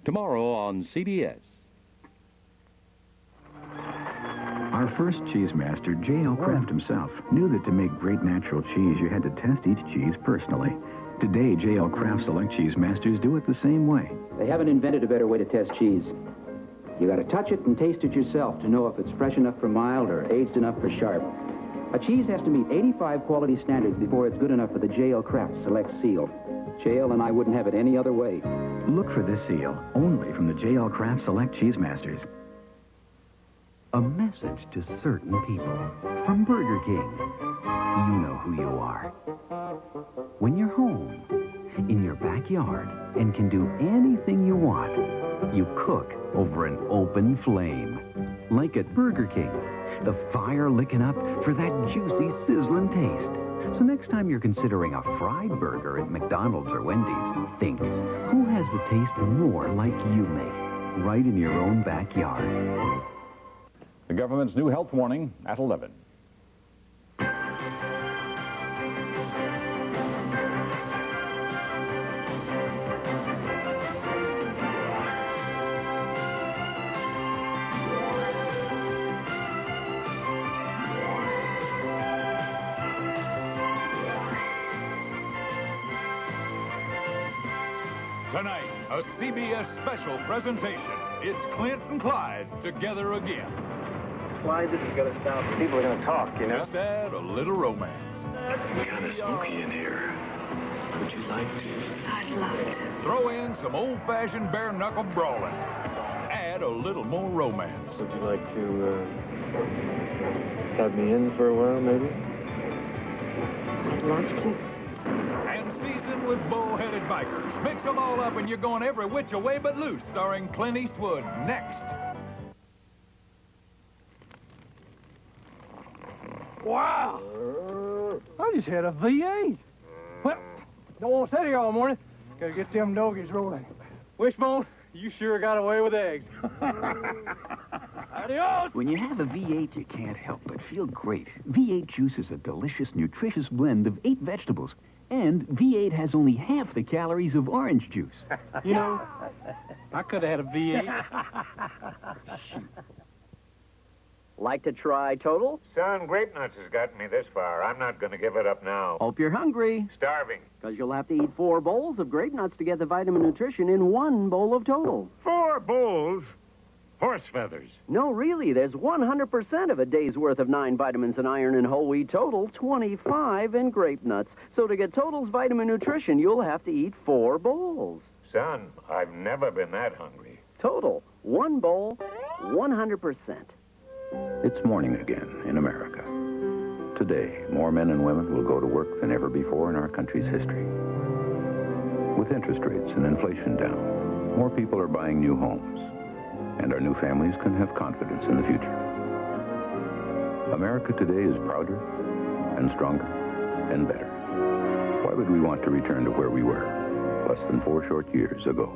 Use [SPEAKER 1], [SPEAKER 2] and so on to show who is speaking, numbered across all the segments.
[SPEAKER 1] Tomorrow on CBS.
[SPEAKER 2] Our first cheese master, J.L. Kraft himself, knew that to make great natural cheese, you had to test each cheese personally. Today, J.L. Kraft Select Cheese Masters do it the same way.
[SPEAKER 3] They haven't invented a better way to test cheese. You got to touch it and taste it yourself to know if it's fresh enough for mild or aged enough for sharp. A cheese has to meet 85 quality standards before it's good enough for the J.L. Kraft Select Seal. J.L. and I wouldn't have it any other way.
[SPEAKER 2] Look for this seal, only from the J.L. Kraft Select Cheese Masters.
[SPEAKER 4] A message to certain people from Burger King. You know who you are. When you're home, in your backyard, and can do anything you want, you cook over an open flame. Like at Burger King, the fire licking up for that juicy, sizzling taste. So next time you're considering a fried burger at McDonald's or Wendy's, think, who has the taste more like you make, right in your own backyard?
[SPEAKER 5] The government's new health warning at 11.
[SPEAKER 6] Tonight, a CBS special presentation. It's Clint and Clyde together again.
[SPEAKER 7] Clyde, this is going to stop. People are going to talk, you know?
[SPEAKER 6] Just add a little romance.
[SPEAKER 8] Kind of spooky in here. Would you like to?
[SPEAKER 9] I'd love to.
[SPEAKER 6] Throw in some old-fashioned bare-knuckle brawling. Add a little more romance.
[SPEAKER 7] Would you like to have me in for a while, maybe?
[SPEAKER 9] I'd love to.
[SPEAKER 6] And seasoned with bull-headed bikers. Mix them all up and you're going every which way but loose, starring Clint Eastwood next.
[SPEAKER 10] Wow! I just had a V8. Well, don't want to sit here all morning. Gotta get them doggies rolling. Wishbone, you sure got away with eggs. Adios!
[SPEAKER 4] When you have a V8, you can't help but feel great. V8 juice is a delicious, nutritious blend of 8 vegetables. And V8 has only half the calories of orange juice.
[SPEAKER 10] You know, I could have had a V8.
[SPEAKER 11] Like to try Total?
[SPEAKER 12] Son, grape nuts has gotten me this far. I'm not going to give it up now.
[SPEAKER 11] Hope you're hungry.
[SPEAKER 12] Starving.
[SPEAKER 11] Because you'll have to eat 4 bowls of grape nuts to get the vitamin nutrition in 1 bowl of Total.
[SPEAKER 12] 4 bowls? Horse feathers.
[SPEAKER 11] No, really, there's 100% of a day's worth of 9 vitamins and iron in whole wheat Total, 25 in grape nuts. So to get Total's vitamin nutrition, you'll have to eat 4 bowls.
[SPEAKER 12] Son, I've never been that hungry.
[SPEAKER 11] Total, 1 bowl, 100%.
[SPEAKER 2] It's morning again in America. Today, more men and women will go to work than ever before in our country's history. With interest rates and inflation down, more people are buying new homes, and our new families can have confidence in the future. America today is prouder and stronger and better. Why would we want to return to where we were less than 4 short years ago?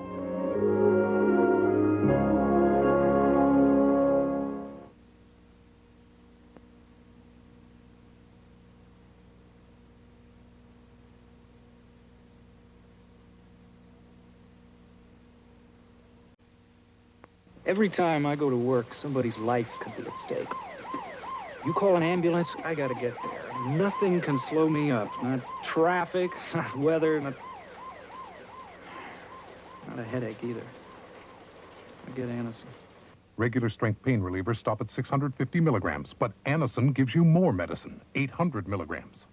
[SPEAKER 10] Every time I go to work, somebody's life could be at stake. You call an ambulance, I gotta get there. Nothing can slow me up. Not traffic, not weather, not a headache either. I get Anacin.
[SPEAKER 13] Regular strength pain relievers stop at 650 milligrams, but Anacin gives you more medicine, 800 milligrams.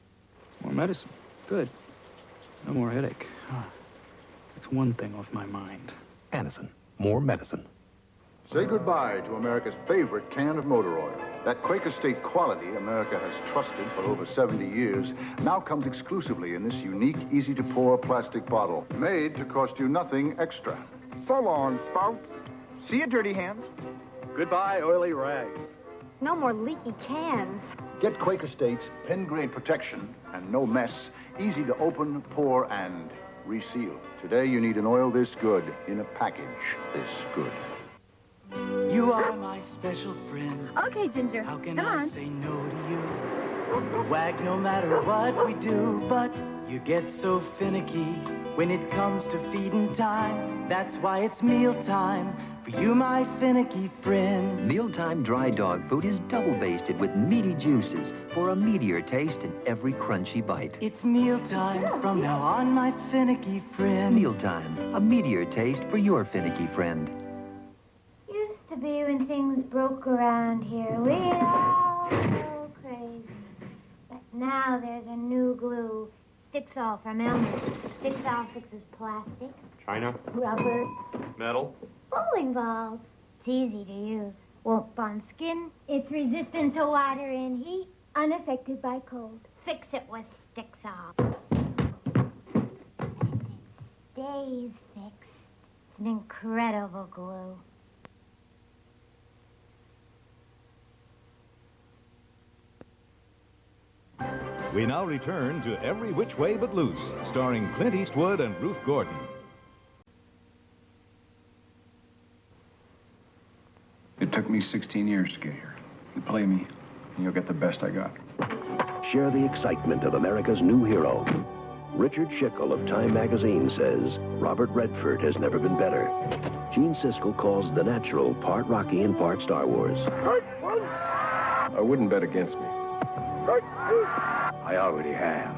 [SPEAKER 10] More medicine. Good. No more headache. That's one thing off my mind.
[SPEAKER 13] Anacin. More medicine.
[SPEAKER 14] Say goodbye to America's favorite can of motor oil. That Quaker State quality America has trusted for over 70 years now comes exclusively in this unique, easy-to-pour plastic bottle, made to cost you nothing extra.
[SPEAKER 15] So long, spouts. See you, dirty hands.
[SPEAKER 10] Goodbye, oily rags.
[SPEAKER 9] No more leaky cans.
[SPEAKER 14] Get Quaker State's pen-grade protection and no mess, easy to open, pour, and reseal. Today, you need an oil this good in a package this good.
[SPEAKER 16] You are my special friend.
[SPEAKER 9] Okay, Ginger.
[SPEAKER 16] How can
[SPEAKER 9] Come
[SPEAKER 16] I
[SPEAKER 9] on.
[SPEAKER 16] say no to you? You wag no matter what we do, but you get so finicky. When it comes to feeding time, that's why it's mealtime for you, my finicky friend.
[SPEAKER 1] Mealtime dry dog food is double basted with meaty juices for a meatier taste in every crunchy bite.
[SPEAKER 16] It's mealtime from now on, my finicky friend.
[SPEAKER 1] Mealtime, a meatier taste for your finicky friend.
[SPEAKER 9] Used to be when things broke around here, we'd all go crazy. But now there's a new glue. Stix-all from Elmer. Stix-all fixes plastic,
[SPEAKER 7] China?
[SPEAKER 9] rubber,
[SPEAKER 7] Metal?
[SPEAKER 9] bowling balls. It's easy to use. Won't bond skin. It's resistant to water and heat. Unaffected by cold. Fix it with Stix-all. Stays fixed. It's an incredible glue.
[SPEAKER 6] We now return to Every Which Way But Loose, starring Clint Eastwood and Ruth Gordon.
[SPEAKER 17] It took me 16 years to get here. You play me, and you'll get the best I got.
[SPEAKER 18] Share the excitement of America's new hero. Richard Schickel of Time magazine says Robert Redford has never been better. Gene Siskel calls The Natural part Rocky and part Star Wars.
[SPEAKER 17] I wouldn't bet against me.
[SPEAKER 18] I already have.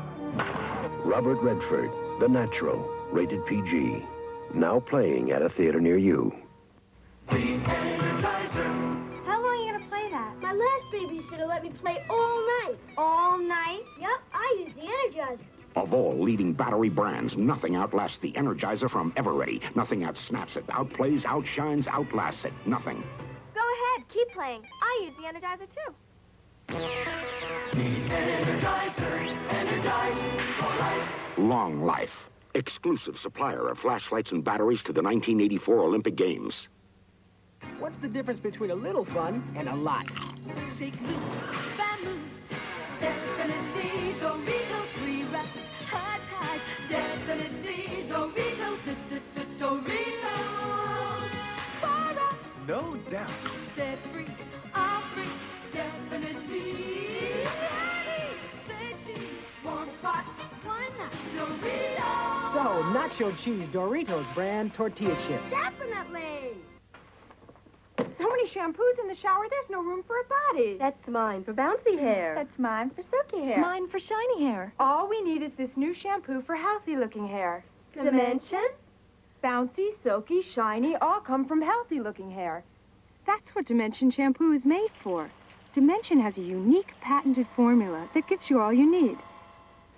[SPEAKER 18] Robert Redford, The Natural, rated PG. Now playing at a theater near you.
[SPEAKER 9] How long are you gonna play that?
[SPEAKER 19] My last babysitter let me play all night.
[SPEAKER 9] All night?
[SPEAKER 19] Yep, I used the Energizer.
[SPEAKER 20] Of all leading battery brands, nothing outlasts the Energizer from Eveready. Nothing outsnaps it, outplays, outshines, outlasts it. Nothing.
[SPEAKER 9] Go ahead, keep playing. I use the Energizer too.
[SPEAKER 20] Long Life. Exclusive supplier of flashlights and batteries to the 1984 Olympic Games.
[SPEAKER 21] What's the difference between a little fun and a lot?
[SPEAKER 22] Shake loose, vamoose, definitely Doritos, free wrappers, high tide, definitely Doritos, Doritos. Far out,
[SPEAKER 21] No doubt.
[SPEAKER 22] set free, all free, definitely. Ready, say cheese, warm spot, why not? Doritos.
[SPEAKER 21] So, nacho cheese Doritos brand tortilla chips.
[SPEAKER 19] Definitely.
[SPEAKER 23] So many shampoos in the shower, there's no room for a body.
[SPEAKER 24] That's mine for bouncy hair.
[SPEAKER 23] That's mine for silky hair.
[SPEAKER 24] Mine for shiny hair.
[SPEAKER 23] All we need is this new shampoo for healthy-looking hair.
[SPEAKER 24] Dimension?
[SPEAKER 23] Bouncy, silky, shiny, all come from healthy-looking hair. That's what Dimension shampoo is made for. Dimension has a unique patented formula that gives you all you need.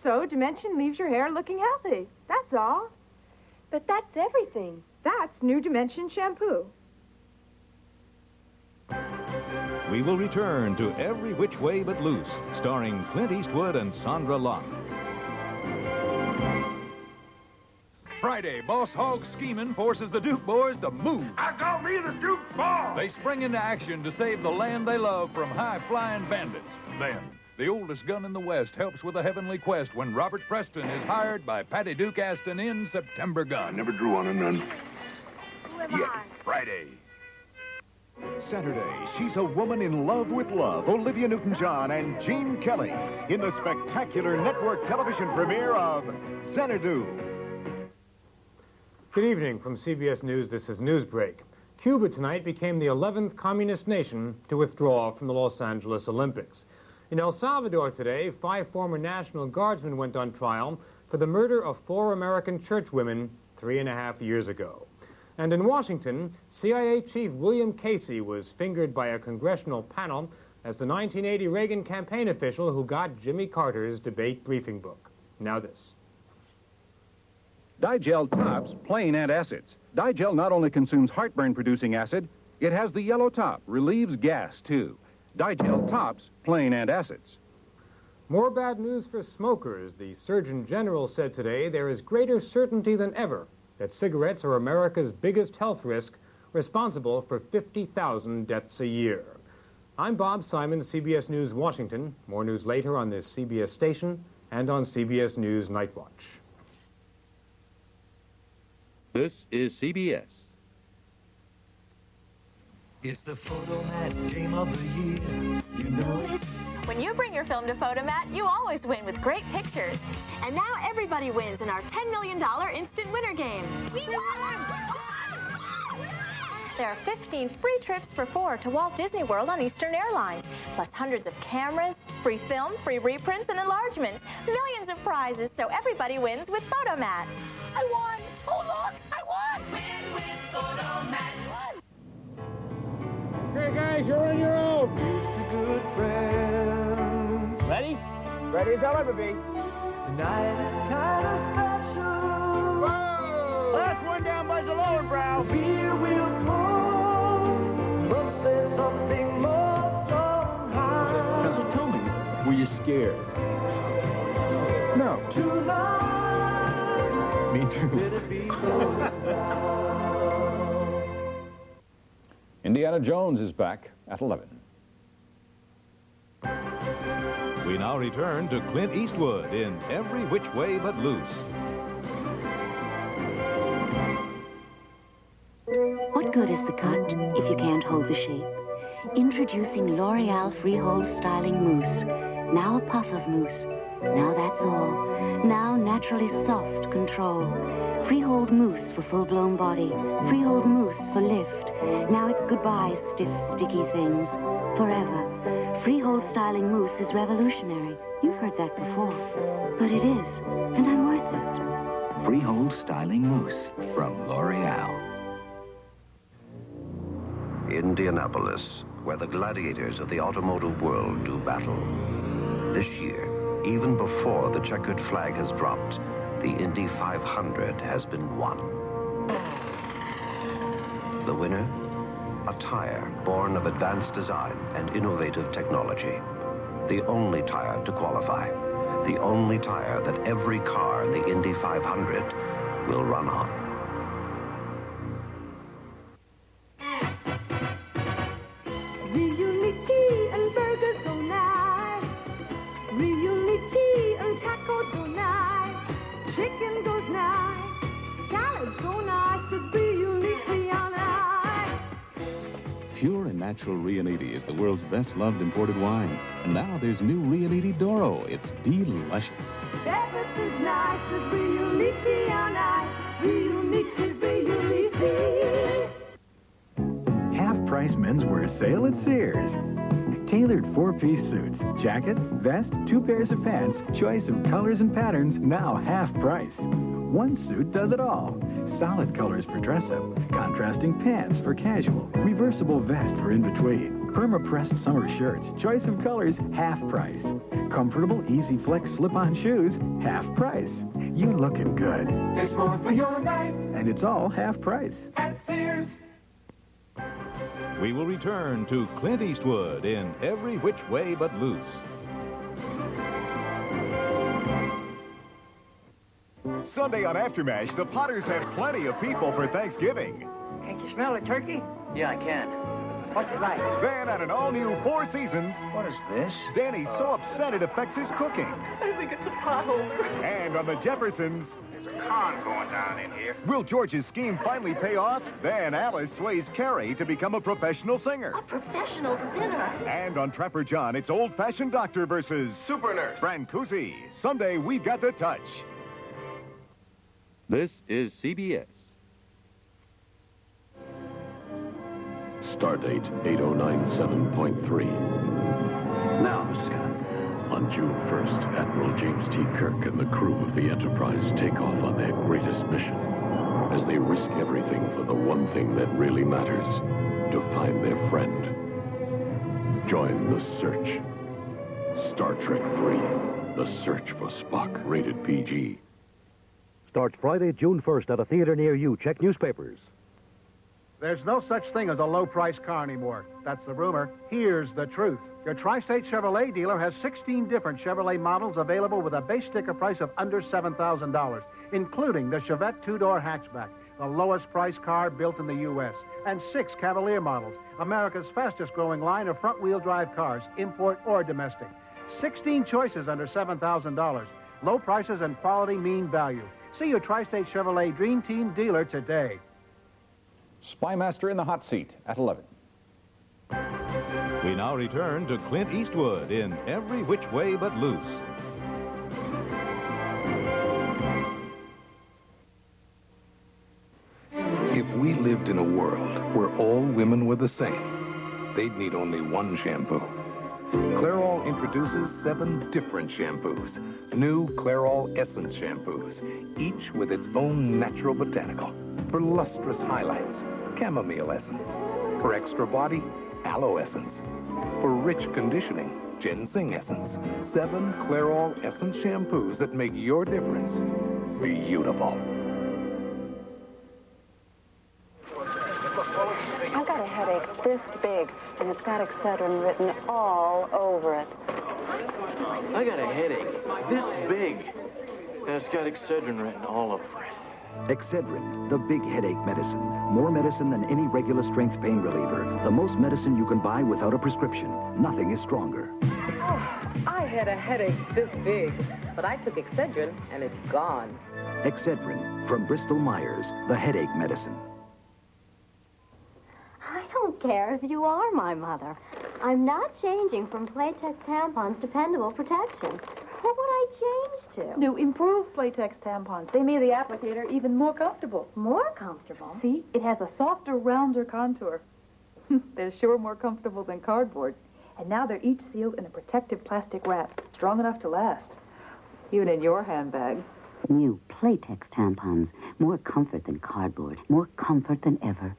[SPEAKER 23] So Dimension leaves your hair looking healthy. That's all.
[SPEAKER 24] But that's everything.
[SPEAKER 23] That's new Dimension shampoo.
[SPEAKER 6] We will return to Every Which Way But Loose, starring Clint Eastwood and Sandra Lund. Friday, Boss Hogg scheming forces the Duke boys to move.
[SPEAKER 15] I call me the Duke Boss.
[SPEAKER 6] They spring into action to save the land they love from high-flying bandits. Then, the oldest gun in the West helps with a heavenly quest when Robert Preston is hired by Patty Duke Aston in September Gun.
[SPEAKER 17] Never drew on a nun.
[SPEAKER 6] Yet, Friday.
[SPEAKER 25] Saturday, she's a woman in love with love. Olivia Newton-John and Gene Kelly in the spectacular network television premiere of Xanadu.
[SPEAKER 26] Good evening from CBS News. This is Newsbreak. Cuba tonight became the 11th communist nation to withdraw from the Los Angeles Olympics. In El Salvador today, 5 former National Guardsmen went on trial for the murder of 4 American churchwomen 3.5 years ago. And in Washington, CIA Chief William Casey was fingered by a congressional panel as the 1980 Reagan campaign official who got Jimmy Carter's debate briefing book. Now this.
[SPEAKER 27] Digel tops plain antacids. Digel not only consumes heartburn-producing acid, it has the yellow top, relieves gas, too. Digel tops plain antacids.
[SPEAKER 26] More bad news for smokers. The Surgeon General said today there is greater certainty than ever that cigarettes are America's biggest health risk, responsible for 50,000 deaths a year. I'm Bob Simon, CBS News, Washington. More news later on this CBS station and on CBS News Night Watch.
[SPEAKER 28] This is CBS.
[SPEAKER 16] It's the Fotomat game of the year. You know it's
[SPEAKER 2] When you bring your film to Fotomat, you always win with great pictures. And now everybody wins in our $10 million instant winner game. We won! There are 15 free trips for 4 to Walt Disney World on Eastern Airlines, plus hundreds of cameras, free film, free reprints, and enlargements. Millions of prizes, so everybody wins with Fotomat. I won! Oh, look! I won! Win with Fotomat!
[SPEAKER 26] Okay, guys, you're on your own.
[SPEAKER 16] Here's to good friends.
[SPEAKER 26] Ready? Ready as I'll ever be.
[SPEAKER 16] Tonight is kind of special.
[SPEAKER 26] Whoa! Last one down by the Lowenbrau.
[SPEAKER 16] Beer will pour. Must say something more somehow.
[SPEAKER 27] So tell me, were you scared? No.
[SPEAKER 16] Tonight.
[SPEAKER 27] Me too.
[SPEAKER 6] Indiana Jones is back at 11.
[SPEAKER 3] We now return to Clint Eastwood in Every Which Way But Loose.
[SPEAKER 4] What good is the cut if you can't hold the shape? Introducing L'Oreal Freehold Styling Mousse. Now a puff of mousse. Now that's all. Now naturally soft control. Freehold mousse for full-blown body. Freehold mousse for lift. Now it's goodbye, stiff, sticky things. Forever. Freehold styling mousse is revolutionary. You've heard that before. But it is, and I'm worth it.
[SPEAKER 1] Freehold Styling Mousse from L'Oreal.
[SPEAKER 18] Indianapolis, where the gladiators of the automotive world do battle. This year, even before the checkered flag has dropped, the Indy 500 has been won. The winner? A tire born of advanced design and innovative technology. The only tire to qualify. The only tire that every car in the Indy 500 will run on.
[SPEAKER 22] Reunite tea and burgers go nice. Reunite tea and tacos go nice. Chicken goes nice. Salads go nice. But Reunite tea on ice.
[SPEAKER 5] Pure and natural Riunite is the world's best-loved imported wine. And now there's new Riunite Doro. It's delicious.
[SPEAKER 22] Everything's nice. But Reunite tea on ice. Reunite, Reunite.
[SPEAKER 8] Half-price menswear sale at Sears. Tailored 4-piece suits, jacket, vest, 2 pairs of pants, choice of colors and patterns, now half price. One suit does it all. Solid colors for dress-up, contrasting pants for casual, reversible vest for in-between, perma-pressed summer shirts, choice of colors, half price. Comfortable, easy flex slip-on shoes, half price. You're looking good.
[SPEAKER 16] There's more for your life
[SPEAKER 8] And it's all half price.
[SPEAKER 16] at Sears.
[SPEAKER 3] We will return to Clint Eastwood in Every Which Way But Loose.
[SPEAKER 25] Sunday on Aftermash, the Potters have plenty of people for Thanksgiving.
[SPEAKER 21] Can't you smell the turkey? Yeah, I can. What's it like?
[SPEAKER 25] Then on an all-new Four Seasons,
[SPEAKER 21] What is this?
[SPEAKER 25] Danny's so upset it affects his cooking.
[SPEAKER 21] I think it's a potholder.
[SPEAKER 25] And on the Jeffersons,
[SPEAKER 15] There's a con going down in here.
[SPEAKER 25] will George's scheme finally pay off? Then Alice sways Carrie to become a professional singer.
[SPEAKER 2] Professional sinner.
[SPEAKER 25] And on Trapper John, it's old-fashioned doctor versus
[SPEAKER 15] Super nurse.
[SPEAKER 25] Brancusi. Sunday, we've got the touch.
[SPEAKER 28] This is CBS.
[SPEAKER 11] Stardate 8097.3.
[SPEAKER 18] Now, Scott.
[SPEAKER 11] On June 1st, Admiral James T. Kirk and the crew of the Enterprise take off on their greatest mission as they risk everything for the one thing that really matters, to find their friend. Join the search. Star Trek III, The Search for Spock, rated PG.
[SPEAKER 12] Starts Friday, June 1st at a theater near you. Check newspapers.
[SPEAKER 13] There's no such thing as a low-price car anymore. That's the rumor. Here's the truth. Your Tri-State Chevrolet dealer has 16 different Chevrolet models available with a base sticker price of under $7,000, including the Chevette two-door hatchback, the lowest price car built in the U.S., and 6 Cavalier models, America's fastest-growing line of front-wheel drive cars, import or domestic. 16 choices under $7,000. Low prices and quality mean value. See your Tri-State Chevrolet Dream Team dealer today.
[SPEAKER 6] Spymaster in the hot seat at 11.
[SPEAKER 3] We now return to Clint Eastwood in Every Which Way But Loose.
[SPEAKER 7] If we lived in a world where all women were the same, they'd need only one shampoo. Clairol introduces 7 different shampoos. New Clairol Essence shampoos, each with its own natural botanical. For lustrous highlights, chamomile essence. For extra body, aloe essence. For rich conditioning, ginseng essence. 7 Clairol Essence shampoos that make your difference beautiful.
[SPEAKER 9] I've got a headache this big, and it's got Excedrin written all over it.
[SPEAKER 10] I got a headache this big, and it's got Excedrin written all over it.
[SPEAKER 14] Excedrin, the big headache medicine. More medicine than any regular strength pain reliever. The most medicine you can buy without a prescription. Nothing is stronger.
[SPEAKER 19] Oh, I had a headache this big, but I took Excedrin, and it's gone.
[SPEAKER 14] Excedrin, from Bristol Myers, the headache medicine.
[SPEAKER 20] I don't care if you are my mother. I'm not changing from Playtex tampons dependable protection. What would I change to?
[SPEAKER 23] New improved Playtex tampons. They made the applicator even more comfortable.
[SPEAKER 20] More comfortable?
[SPEAKER 23] See, it has a softer, rounder contour. They're sure more comfortable than cardboard. And now they're each sealed in a protective plastic wrap, strong enough to last. Even in your handbag.
[SPEAKER 4] New Playtex tampons. More comfort than cardboard. More comfort than ever.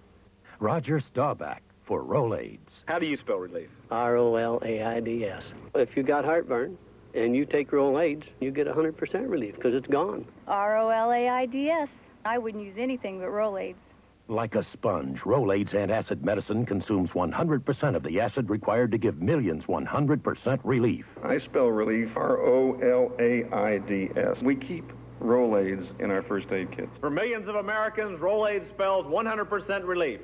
[SPEAKER 24] Roger Staubach for Rolaids.
[SPEAKER 29] How do you spell relief?
[SPEAKER 30] R-O-L-A-I-D-S. If you got heartburn and you take Rolaids, you get 100% relief because it's gone.
[SPEAKER 31] R-O-L-A-I-D-S. I wouldn't use anything but Rolaids.
[SPEAKER 24] Like a sponge, Rolaids antacid medicine consumes 100% of the acid required to give millions 100% relief.
[SPEAKER 29] I spell relief R-O-L-A-I-D-S. We keep Rolaids in our first aid kits.
[SPEAKER 32] For millions of Americans, Rolaids spells 100% relief.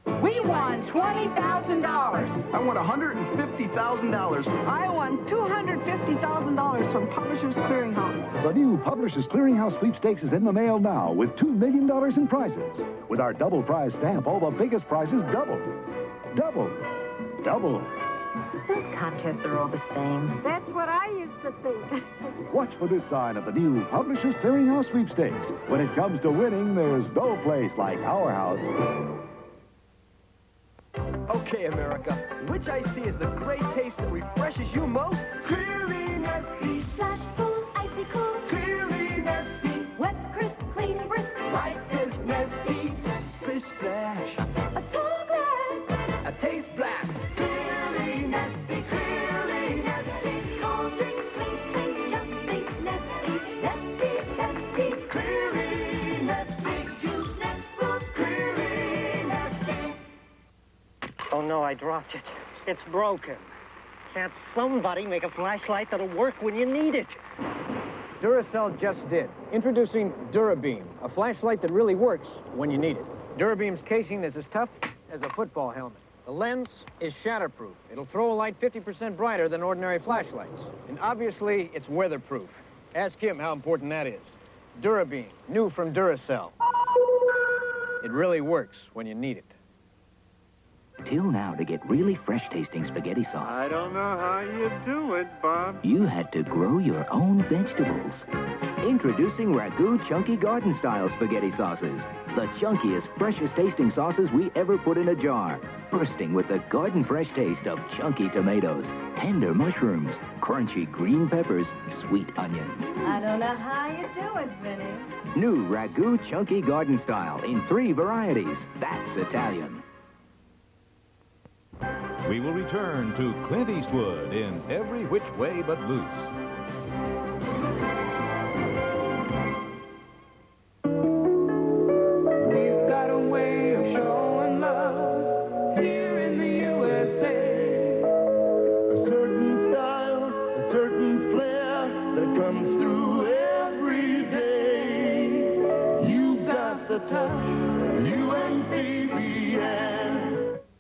[SPEAKER 23] We won $20,000.
[SPEAKER 33] I won $150,000.
[SPEAKER 23] I won $250,000 from Publishers Clearinghouse.
[SPEAKER 34] The new Publishers Clearinghouse sweepstakes is in the mail now with $2 million in prizes. With our double prize stamp, all the biggest prizes doubled. Doubled. Doubled.
[SPEAKER 20] Those contests are all the same.
[SPEAKER 22] That's what I used to think.
[SPEAKER 34] Watch for this sign of the new Publishers Clearinghouse sweepstakes. When it comes to winning, there's no place like our house.
[SPEAKER 21] Okay, America, which iced tea is the great taste that refreshes you most?
[SPEAKER 22] Clearly Nesty. Flash full, icy cool. Clearly Nesty. Wet, crisp, clean, brisk. Life is Nesty.
[SPEAKER 21] Splish splash.
[SPEAKER 22] A tall glass.
[SPEAKER 21] A taste blast.
[SPEAKER 22] Clearly Nesty. Clearly Nesty. Cold drinks, clean, just think Nesty. Nesty, Nesty. Clearly Nesty. Juice, next food. Clearly Nesty.
[SPEAKER 35] Oh, no, I dropped it. It's broken. Can't somebody make a flashlight that'll work when you need it?
[SPEAKER 26] Duracell just did. Introducing DuraBeam, a flashlight that really works when you need it. DuraBeam's casing is as tough as a football helmet. The lens is shatterproof. It'll throw a light 50% brighter than ordinary flashlights. And obviously, it's weatherproof. Ask him how important that is. DuraBeam, new from Duracell. It really works when you need it.
[SPEAKER 36] Till now, to get really fresh-tasting spaghetti sauce,
[SPEAKER 29] I don't know how you do it, Bob.
[SPEAKER 36] you had to grow your own vegetables. Introducing Ragu Chunky Garden-style spaghetti sauces. The chunkiest, freshest-tasting sauces we ever put in a jar. Bursting with the garden-fresh taste of chunky tomatoes, tender mushrooms, crunchy green peppers, sweet onions.
[SPEAKER 23] I don't know how you do it, Vinny.
[SPEAKER 36] New Ragu Chunky Garden-style in 3 varieties. That's Italian.
[SPEAKER 3] We will return to Clint Eastwood in Every Which Way But Loose.
[SPEAKER 22] We've got a way of showing love here in the USA. A certain style, a certain flair that comes through every day. You've got the touch, UNCBN.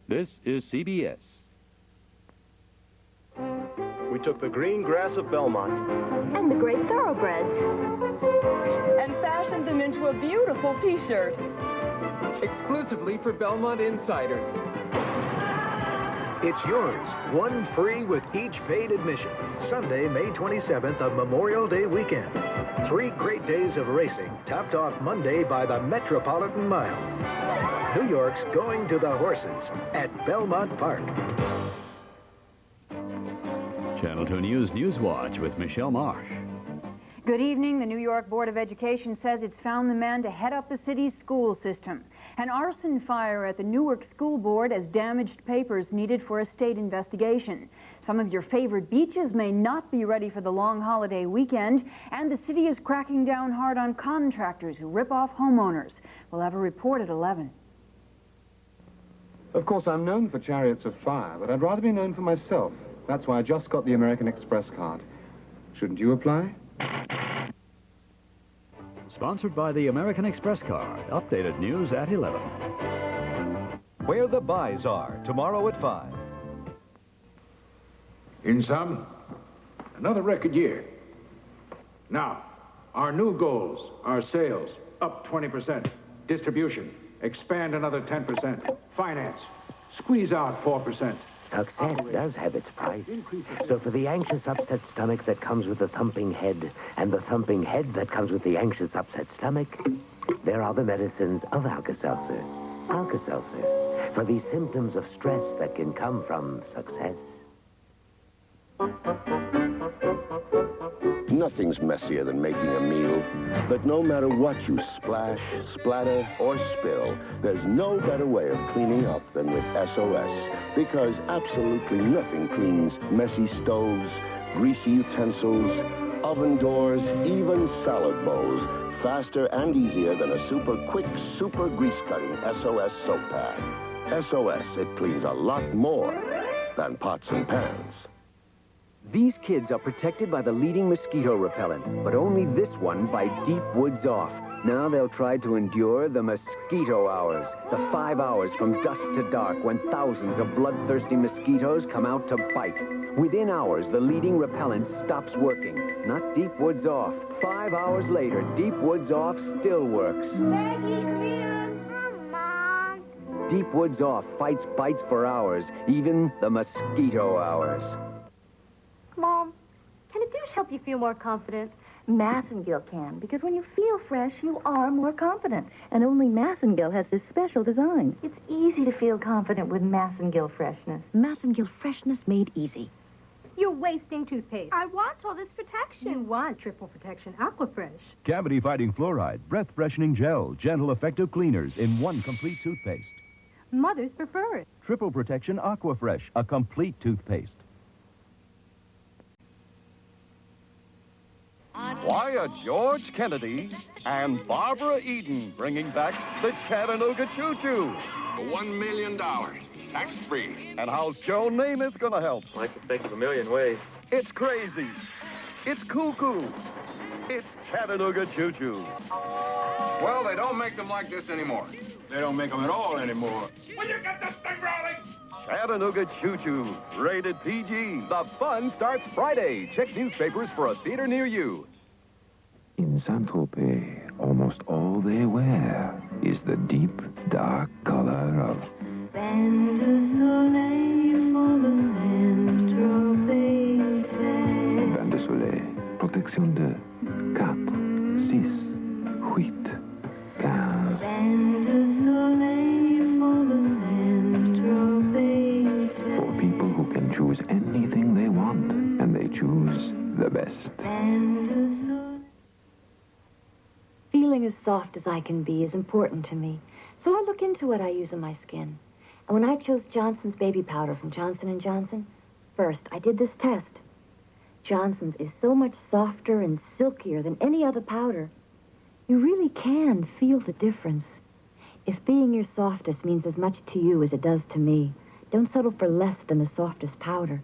[SPEAKER 28] This is CBS.
[SPEAKER 33] We took the green grass of Belmont.
[SPEAKER 20] And the great thoroughbreds.
[SPEAKER 23] And fashioned them into a beautiful T-shirt.
[SPEAKER 21] Exclusively for Belmont insiders.
[SPEAKER 1] It's yours, one free with each paid admission. Sunday, May 27th of Memorial Day weekend. 3 great days of racing, topped off Monday by the Metropolitan Mile. New York's going to the horses at Belmont Park.
[SPEAKER 2] Channel 2 News Newswatch with Michelle Marsh.
[SPEAKER 5] Good evening. The New York Board of Education says it's found the man to head up the city's school system. An arson fire at the Newark School Board has damaged papers needed for a state investigation. Some of your favorite beaches may not be ready for the long holiday weekend, and the city is cracking down hard on contractors who rip off homeowners. We'll have a report at 11.
[SPEAKER 6] Of course, I'm known for Chariots of Fire, but I'd rather be known for myself. That's why I just got the American Express card. Shouldn't you apply?
[SPEAKER 2] Sponsored by the American Express card. Updated news at 11.
[SPEAKER 3] Where the buys are, tomorrow at 5.
[SPEAKER 34] In sum, another record year. Now, our new goals are sales, up 20%. Distribution, expand another 10%. Finance, squeeze out 4%.
[SPEAKER 7] Success does have its price. So for the anxious, upset stomach that comes with the thumping head, and the thumping head that comes with the anxious, upset stomach, there are the medicines of Alka-Seltzer. Alka-Seltzer, for these symptoms of stress that can come from success.
[SPEAKER 8] Nothing's messier than making a meal, but no matter what you splash, splatter, or spill, there's no better way of cleaning up than with SOS, because absolutely nothing cleans messy stoves, greasy utensils, oven doors, even salad bowls, faster and easier than a super quick, super grease-cutting SOS soap pad. SOS, it cleans a lot more than pots and pans.
[SPEAKER 9] These kids are protected by the leading mosquito repellent, but only this one by Deep Woods Off. Now they'll try to endure the mosquito hours, the 5 hours from dusk to dark when thousands of bloodthirsty mosquitoes come out to bite. Within hours, the leading repellent stops working. Not Deep Woods Off. 5 hours later, Deep Woods Off still works.
[SPEAKER 22] Maggie, come here. Come on.
[SPEAKER 9] Deep Woods Off fights bites for hours, even the mosquito hours.
[SPEAKER 11] Mom, can a douche help you feel more confident? Massengill can, because when you feel fresh, you are more confident. And only Massengill has this special design. It's easy to feel confident with Massengill freshness. Massengill freshness made easy.
[SPEAKER 12] You're wasting toothpaste. I want all this protection. You want triple protection Aquafresh.
[SPEAKER 13] Cavity-fighting fluoride, breath-freshening gel, gentle, effective cleaners in one complete toothpaste.
[SPEAKER 12] Mothers prefer it.
[SPEAKER 13] Triple protection Aquafresh, a complete toothpaste.
[SPEAKER 15] Why, George Kennedy and Barbara Eden bringing back the Chattanooga Choo-Choo.
[SPEAKER 16] For $1 million, tax-free.
[SPEAKER 15] And how's Joe Namath going to help?
[SPEAKER 10] I can think of a million ways.
[SPEAKER 15] It's crazy. It's cuckoo. It's Chattanooga Choo-Choo.
[SPEAKER 16] Well, they don't make them like this anymore. They don't make them at all anymore. Will you get this thing rolling?
[SPEAKER 15] Chattanooga Choo-Choo, rated PG. The fun starts Friday. Check newspapers for a theater near you.
[SPEAKER 34] In Saint-Tropez, almost all they wear is the deep, dark color of...
[SPEAKER 22] Bain de soleil for the Saint-Tropez.
[SPEAKER 34] Bain de soleil, protection de 4, 6, 8, 15.
[SPEAKER 22] Bain de soleil for the Saint-Tropez.
[SPEAKER 34] For people who can choose anything they want, and they choose the best.
[SPEAKER 4] Feeling as soft as I can be is important to me, so I look into what I use on my skin. And when I chose Johnson's baby powder from Johnson & Johnson, first I did this test. Johnson's is so much softer and silkier than any other powder. You really can feel the difference. If being your softest means as much to you as it does to me, don't settle for less than the softest powder.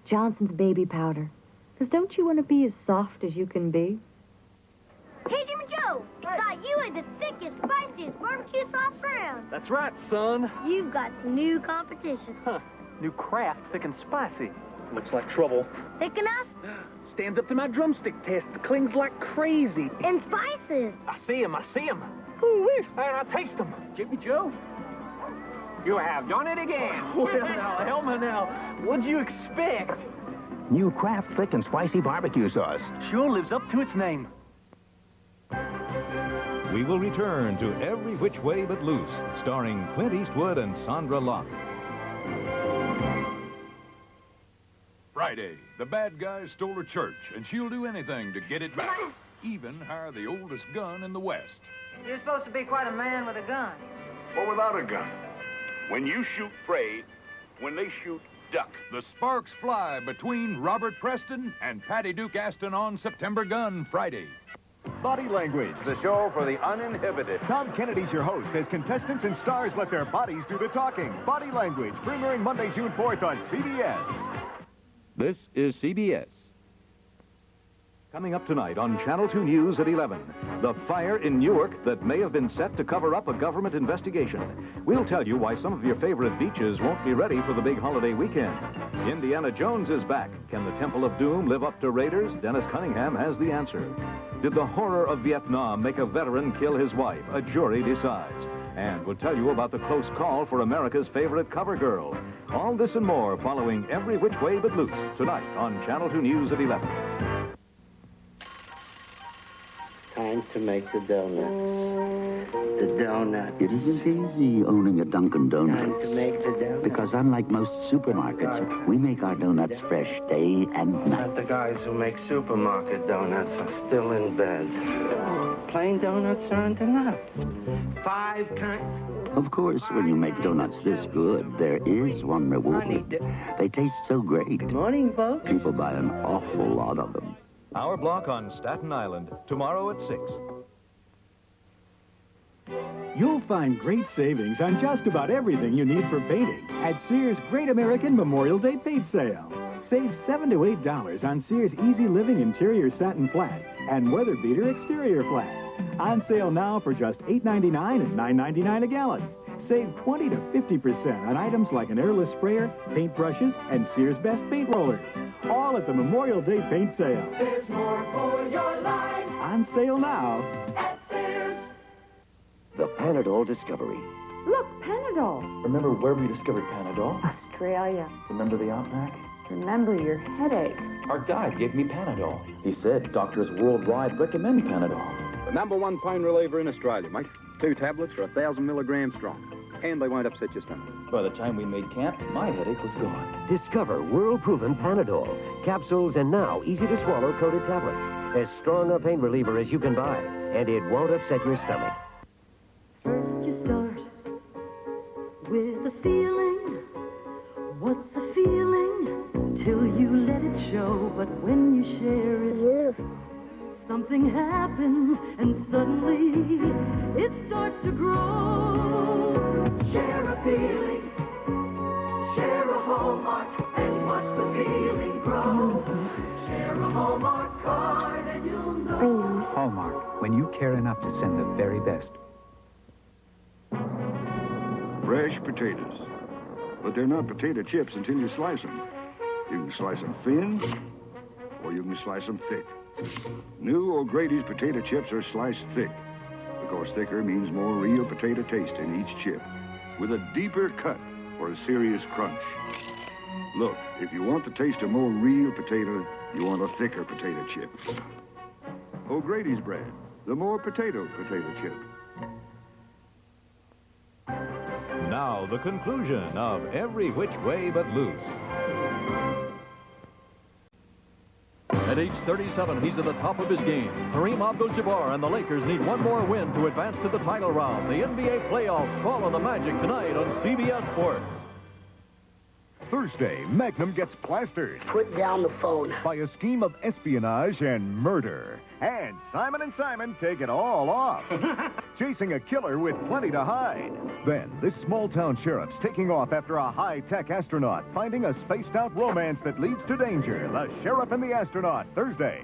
[SPEAKER 4] Johnson's baby powder. Because don't you want to be as soft as you can be?
[SPEAKER 22] Hey, Jimmy Joe, I thought you had the thickest, spiciest barbecue sauce around.
[SPEAKER 35] That's right, son.
[SPEAKER 22] You've got some new competition.
[SPEAKER 35] Huh. New Kraft, thick and spicy. Looks like trouble.
[SPEAKER 22] Thick enough?
[SPEAKER 35] Stands up to my drumstick test. Clings like crazy.
[SPEAKER 22] And spices.
[SPEAKER 35] I see him. Ooh, and I taste them. Jimmy Joe.
[SPEAKER 21] You have done it again.
[SPEAKER 35] Well, now, Elmer, now, what'd you expect?
[SPEAKER 14] New Kraft thick and spicy barbecue sauce.
[SPEAKER 21] Sure lives up to its name.
[SPEAKER 3] We will return to Every Which Way But Loose, starring Clint Eastwood and Sandra Locke.
[SPEAKER 15] Friday, the bad guy stole a church, and she'll do anything to get it back. Even hire the oldest gun in the West.
[SPEAKER 17] You're supposed to be quite a man with a gun.
[SPEAKER 16] Or without a gun. When you shoot prey, when they shoot duck.
[SPEAKER 15] The sparks fly between Robert Preston and Patty Duke Aston on September Gun Friday.
[SPEAKER 18] Body Language, the show for the uninhibited. Tom Kennedy's your host as contestants and stars let their bodies do the talking. Body Language, premiering Monday, June 4th on CBS.
[SPEAKER 2] This is CBS. Coming up tonight on Channel 2 News at 11, the fire in Newark that may have been set to cover up a government investigation. We'll tell you why some of your favorite beaches won't be ready for the big holiday weekend. Indiana Jones is back. Can the Temple of Doom live up to Raiders? Dennis Cunningham has the answer. Did the horror of Vietnam make a veteran kill his wife? A jury decides. And we'll tell you about the close call for America's favorite cover girl. All this and more following Every Which Way But Loose tonight on Channel 2 News at 11.
[SPEAKER 7] Time to make the donut. The donut.
[SPEAKER 19] It isn't easy owning a Dunkin' Donuts.
[SPEAKER 7] Time to make the donut.
[SPEAKER 19] Because unlike most supermarkets, we make our donuts fresh day and night.
[SPEAKER 7] But the guys who make supermarket donuts are still in bed. Plain donuts aren't enough. 5 kinds.
[SPEAKER 19] Of course, when you make donuts this good, there is one reward. They taste so great.
[SPEAKER 7] Good morning, folks.
[SPEAKER 19] People buy an awful lot of them.
[SPEAKER 3] Our block on Staten Island, tomorrow at 6.
[SPEAKER 20] You'll find great savings on just about everything you need for painting at Sears' Great American Memorial Day Paint Sale. Save $7 to $8 on Sears' Easy Living Interior Satin Flat and Weather Beater Exterior Flat. On sale now for just $8.99 and $9.99 a gallon. Save 20 to 50% on items like an airless sprayer, paint brushes, and Sears Best Paint Rollers. All at the Memorial Day Paint Sale.
[SPEAKER 22] There's more for your life
[SPEAKER 20] On sale now.
[SPEAKER 22] at Sears.
[SPEAKER 19] The Panadol Discovery.
[SPEAKER 23] Look, Panadol.
[SPEAKER 10] Remember where we discovered Panadol?
[SPEAKER 23] Australia.
[SPEAKER 10] Remember the outback?
[SPEAKER 23] Remember your headache.
[SPEAKER 10] Our guide gave me Panadol. He said doctors worldwide recommend Panadol.
[SPEAKER 6] The #1 pain reliever in Australia, mate. 2 tablets are 1,000 milligrams strong. And they won't upset your stomach.
[SPEAKER 10] By the time we made camp, my headache was gone.
[SPEAKER 7] Discover world-proven Panadol. Capsules and now easy-to-swallow coated tablets. As strong a pain reliever as you can buy. And it won't upset your stomach.
[SPEAKER 22] First you start with a feeling. What's a feeling? Till you let it show. But when you share it, something happens and suddenly it starts to grow. Share a feeling, share a Hallmark, and watch the feeling grow. Share a Hallmark card and you'll know.
[SPEAKER 24] Hallmark, when you care enough to send the very best.
[SPEAKER 25] Fresh potatoes. But they're not potato chips until you slice them. You can slice them thin, or you can slice them thick. New O'Grady's potato chips are sliced thick, because thicker means more real potato taste in each chip, with a deeper cut for a serious crunch. Look, if you want the taste of more real potato, you want a thicker potato chip. O'Grady's brand, the more potato chip.
[SPEAKER 3] Now, the conclusion of Every Which Way But Loose.
[SPEAKER 26] At age 37, he's at the top of his game. Kareem Abdul-Jabbar and the Lakers need one more win to advance to the title round. The NBA playoffs follow the Magic tonight on CBS Sports.
[SPEAKER 18] Thursday, Magnum gets plastered.
[SPEAKER 27] Put down the phone.
[SPEAKER 18] By a scheme of espionage and murder. And Simon and Simon take it all off. Chasing a killer with plenty to hide. Then, this small-town sheriff's taking off after a high-tech astronaut, finding a spaced-out romance that leads to danger. The Sheriff and the Astronaut, Thursday,